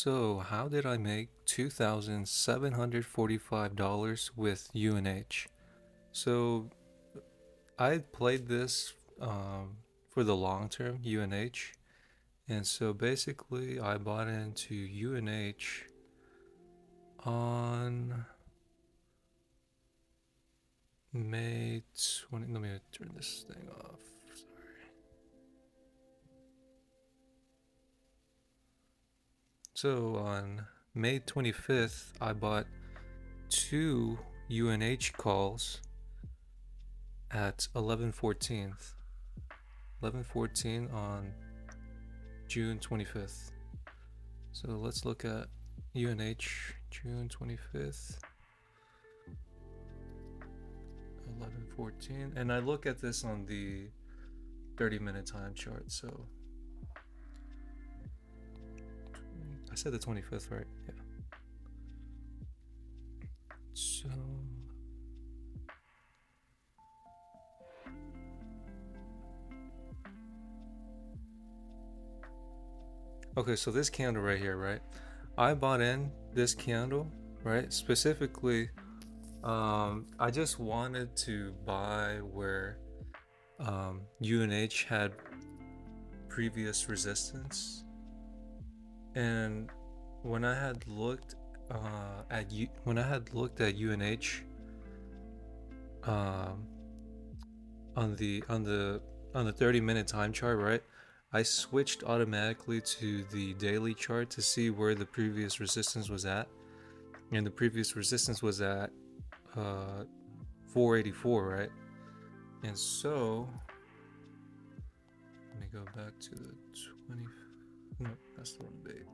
So, how did I make $2,745 with UNH? So, I played this for the long term, UNH. And so basically, I bought into UNH on May 20. Let me turn this thing off. So, on May 25th, I bought two UNH calls at 11:14 on June 25th. So let's look at UNH June 25th, 11:14, and I look at this on the 30-minute time chart. So I said the 25th, right? Yeah. So okay, so this candle right here, right? I bought in this candle, right? Specifically, I just wanted to buy where UNH had previous resistance, and when I had looked when I had looked at UNH um, on the 30-minute time chart, right? I switched automatically to the daily chart to see where the previous resistance was at, and the previous resistance was at 484, right? And so let me go back to the 20. No, that's the wrong date.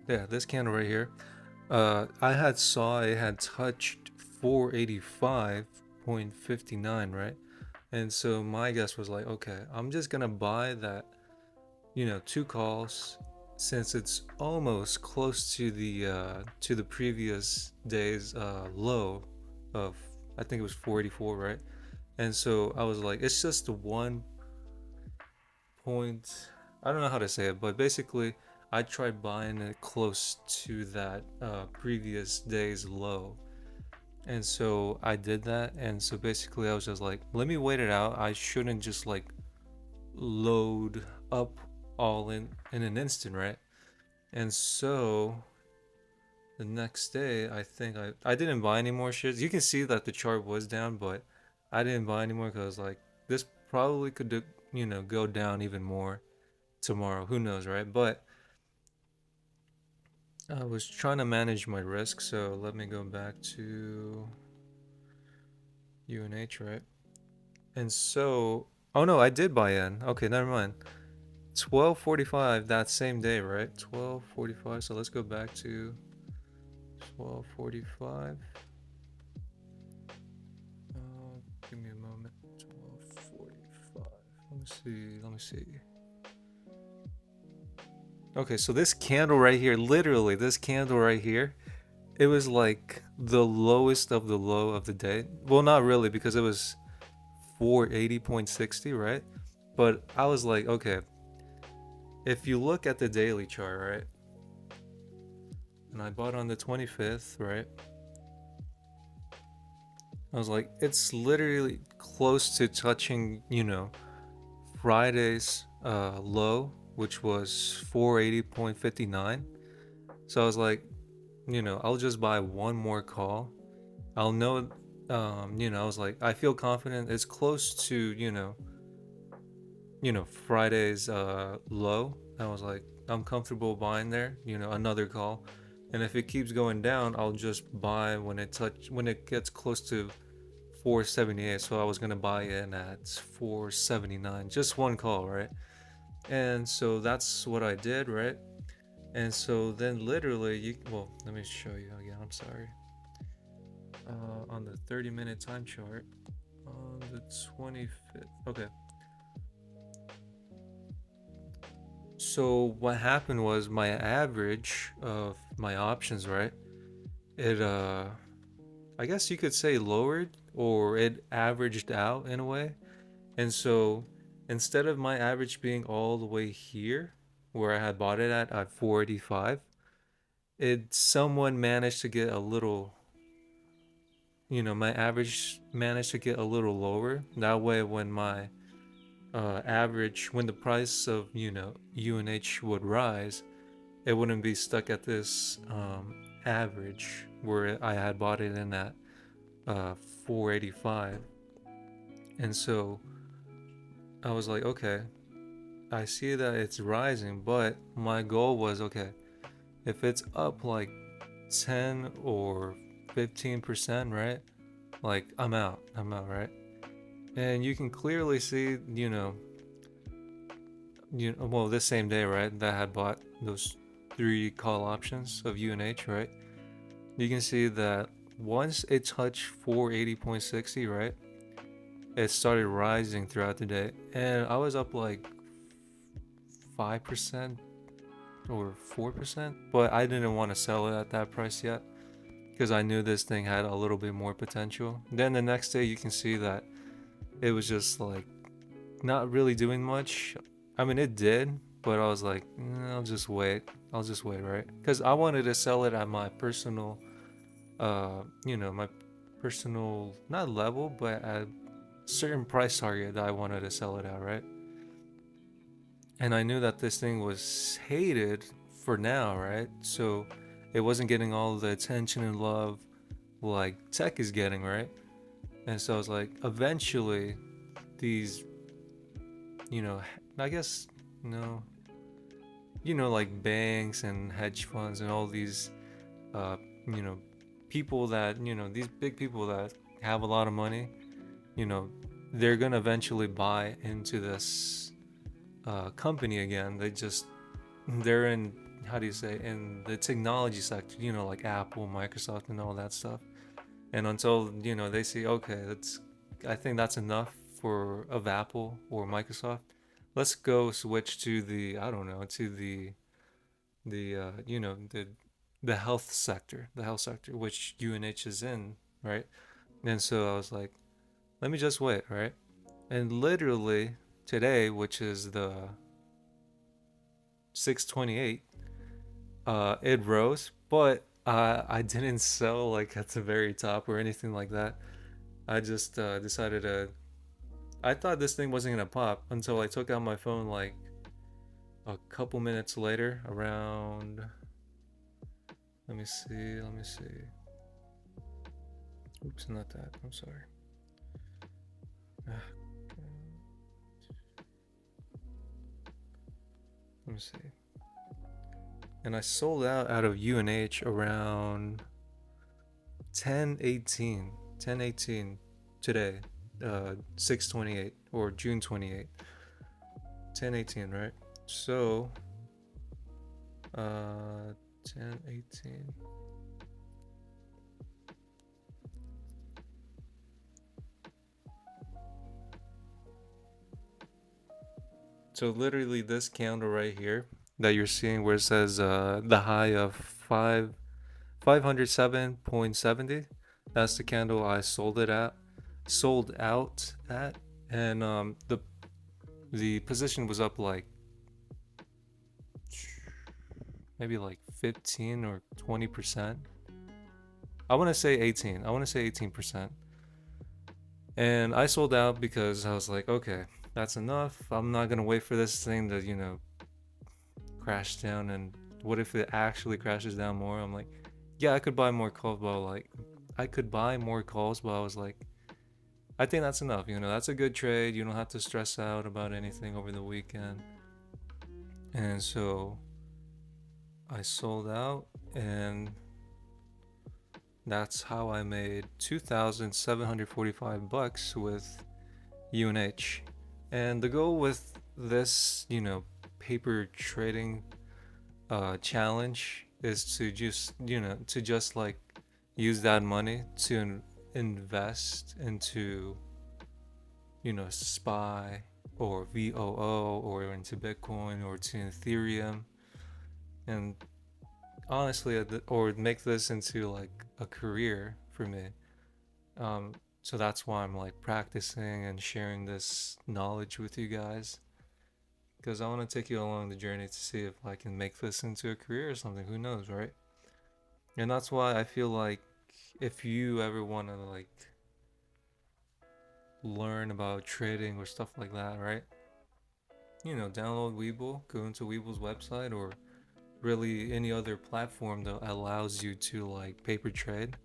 Yeah, this candle right here. I had saw it had touched 485.59, right? And so my guess was like, okay, I'm just gonna buy that, two calls, since it's almost close to the previous day's low of, I think it was 484, right? And so I was like, it's just one point. I don't know how to say it, but basically, I tried buying it close to that previous day's low. And so I did that. And so basically, I was just like, let me wait it out. I shouldn't just like load up all in an instant, right? And so the next day, I think I didn't buy any more shares. You can see that the chart was down, but I didn't buy any more because like this probably could go down even more tomorrow. Who knows, right? But I was trying to manage my risk, so let me go back to UNH, right? And so, oh no, I did buy in. Okay, never mind. 12:45 that same day, right? 12:45. So let's go back to 12:45. Give me a moment. 12:45. Let me see. Let me see. Okay, so this candle right here, literally, this candle right here, it was like the lowest of the low of the day. Well, not really, because it was 480.60, right? But I was like, okay, if you look at the daily chart, right? And I bought on the 25th, right? I was like, it's literally close to touching, Friday's low, which was 480.59. So I was like, I'll just buy one more call. I'll know, I was like, I feel confident. It's close to, Friday's low. I was like, I'm comfortable buying there, another call. And if it keeps going down, I'll just buy when it gets close to 478. So I was gonna buy in at 479. Just one call, right? And so that's what I did, right? And so then literally let me show you again. I'm sorry. On the 30-minute time chart on the 25th. Okay. So what happened was my average of my options, right? It I guess you could say lowered, or it averaged out in a way. And so instead of my average being all the way here, where I had bought it at 485, it someone managed to get a little, my average managed to get a little lower. That way, when my average, when the price of, UNH would rise, it wouldn't be stuck at this average where I had bought it in at 485. And so I was like, okay, I see that it's rising, but my goal was, okay, if it's up like 10 or 15%, right? Like I'm out, right? And you can clearly see, well, this same day, right, that I had bought those three call options of UNH, right? You can see that once it touched 480.60, right, it started rising throughout the day, and I was up like 5% or 4%, but I didn't want to sell it at that price yet because I knew this thing had a little bit more potential. Then the next day, you can see that it was just like not really doing much. I mean, it did, but I was like, I'll just wait. I'll just wait, right? Because I wanted to sell it at my personal, my personal, not level, but at a certain price target that I wanted to sell it at, right? And I knew that this thing was hated for now, right? So it wasn't getting all the attention and love like tech is getting, right? And so I was like, eventually, these, you know, I guess, no, like banks and hedge funds and all these, uh, you know, people that, these big people that have a lot of money, you know, they're gonna eventually buy into this company again. They're in, how do you say, in the technology sector, like Apple, Microsoft, and all that stuff. And until, they see, okay, I think that's enough for of Apple or Microsoft. Let's go switch to the, I don't know, to the health sector, which UNH is in, right? And so I was like, let me just wait, right? And literally today, which is the 628, it rose, but I didn't sell like at the very top or anything like that. I just decided to. I thought this thing wasn't gonna pop until I took out my phone like a couple minutes later, around. Let me see. Let me see. Oops, not that. I'm sorry. Let me see. And I sold out of UNH around 10:18. 10:18 today. 6/28 or June 28. 10:18, right? So 10:18. So literally this candle right here that you're seeing where it says the high of 507.70, that's the candle I sold out at. And the position was up like maybe like 15 or 20%. I want to say 18. I want to say 18%. And I sold out because I was like, okay, that's enough. I'm not going to wait for this thing to, crash down. And what if it actually crashes down more? I'm like, yeah, I could buy more calls, but I could buy more calls, but I was like, I think that's enough. That's a good trade. You don't have to stress out about anything over the weekend. And so I sold out, and that's how I made $2,745 with UNH. And the goal with this, paper trading challenge is to just like use that money to invest into, SPY or VOO or into Bitcoin or to Ethereum. And honestly, or make this into like a career for me. So that's why I'm like practicing and sharing this knowledge with you guys, because I want to take you along the journey to see if I can make this into a career or something. Who knows, right? And that's why I feel like if you ever want to like learn about trading or stuff like that, right? Download Webull, go into Webull's website, or really any other platform that allows you to like paper trade,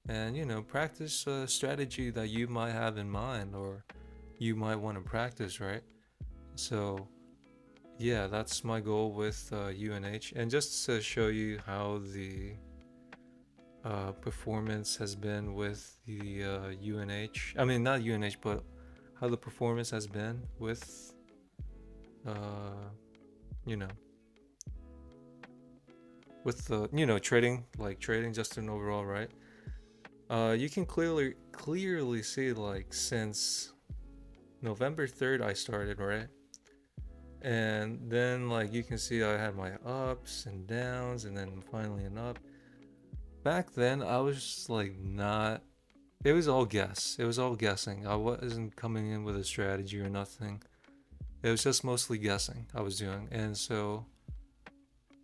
and practice a strategy that you might have in mind or you might want to practice, right? So yeah, that's my goal with UNH. And just to show you how the performance has been with the UNH, I mean, not UNH, but how the performance has been with, uh, you know, with the, trading, like trading just in overall, right? You can clearly see, like, since November 3rd I started, right? And then, like, you can see I had my ups and downs, and then finally an up. Back then, I was just like not. It was all guess. It was all guessing. I wasn't coming in with a strategy or nothing. It was just mostly guessing I was doing, and so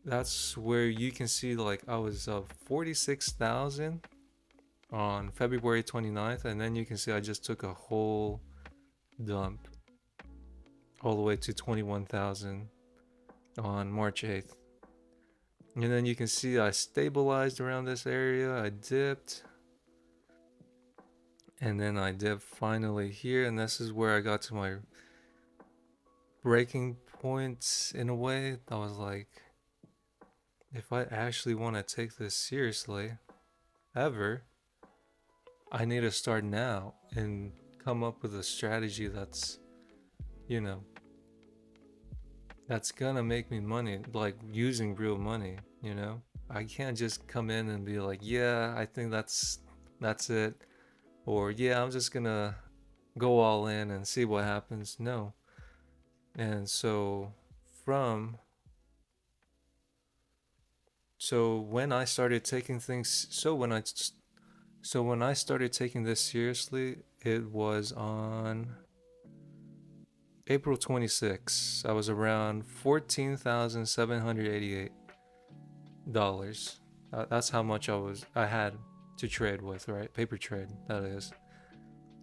that's where you can see like I was 46,000 on February 29th, and then you can see I just took a whole dump all the way to 21,000 on March 8th. And then you can see I stabilized around this area. I dipped, and then I dipped finally here, and this is where I got to my breaking points in a way. I was like, if I actually want to take this seriously, ever, I need to start now and come up with a strategy you know, that's gonna make me money, like using real money. I can't just come in and be like, yeah, I think that's it, or yeah, I'm just gonna go all in and see what happens. No. And from so when I started taking things so when I started taking this seriously, it was on April 26th. I was around $14,788. That's how much I had to trade with, right? Paper trade, that is.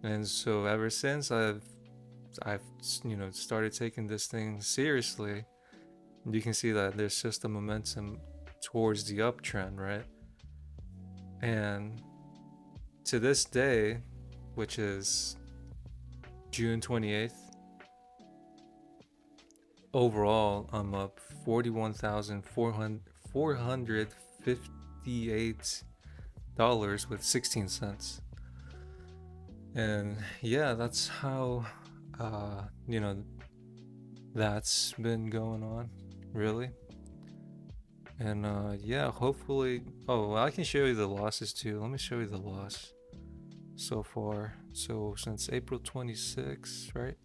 And so ever since I've started taking this thing seriously, you can see that there's just a momentum towards the uptrend, right? And to this day, which is June 28th, overall I'm up $41,458 with 16 cents. And yeah, that's how uh, you know that's been going on, really. And yeah, hopefully. Oh, well, I can show you the losses too. Let me show you the loss so far. So since April 26th, right?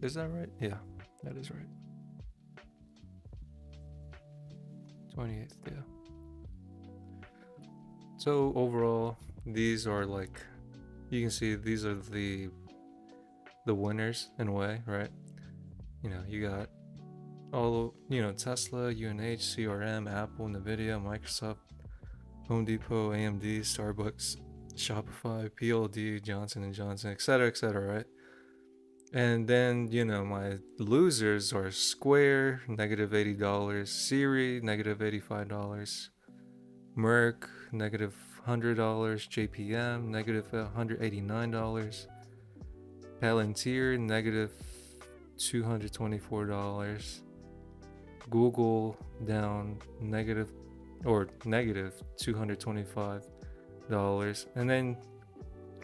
Is that right? Yeah, that is right. 28th, yeah. So overall, these are like, you can see these are the winners in a way, right? You got all Tesla, UNH, CRM, Apple, Nvidia, Microsoft, Home Depot, AMD, Starbucks, Shopify, PLD, Johnson and Johnson, etc., right? And then my losers are Square, -$80, Siri, -$85, Merck, -$100, JPM, -$189, Palantir, -$224, Google down -$225, and then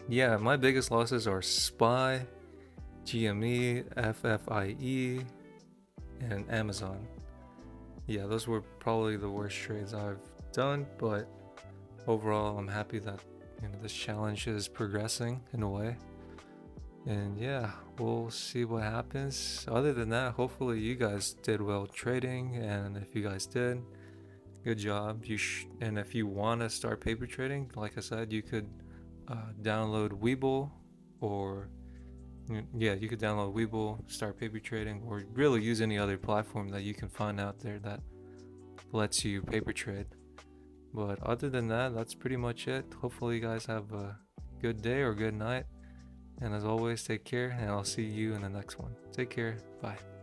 yeah, my biggest losses are SPY, GME, FFIE, and Amazon. Yeah, those were probably the worst trades I've done, but overall I'm happy that this challenge is progressing in a way. And yeah, we'll see what happens. Other than that, hopefully you guys did well trading, and if you guys did, good job. And if you want to start paper trading, like I said, you could download Webull, or yeah, you could download Webull, start paper trading, or really use any other platform that you can find out there that lets you paper trade. But other than that, that's pretty much it. Hopefully you guys have a good day or good night. And as always, take care, and I'll see you in the next one. Take care. Bye.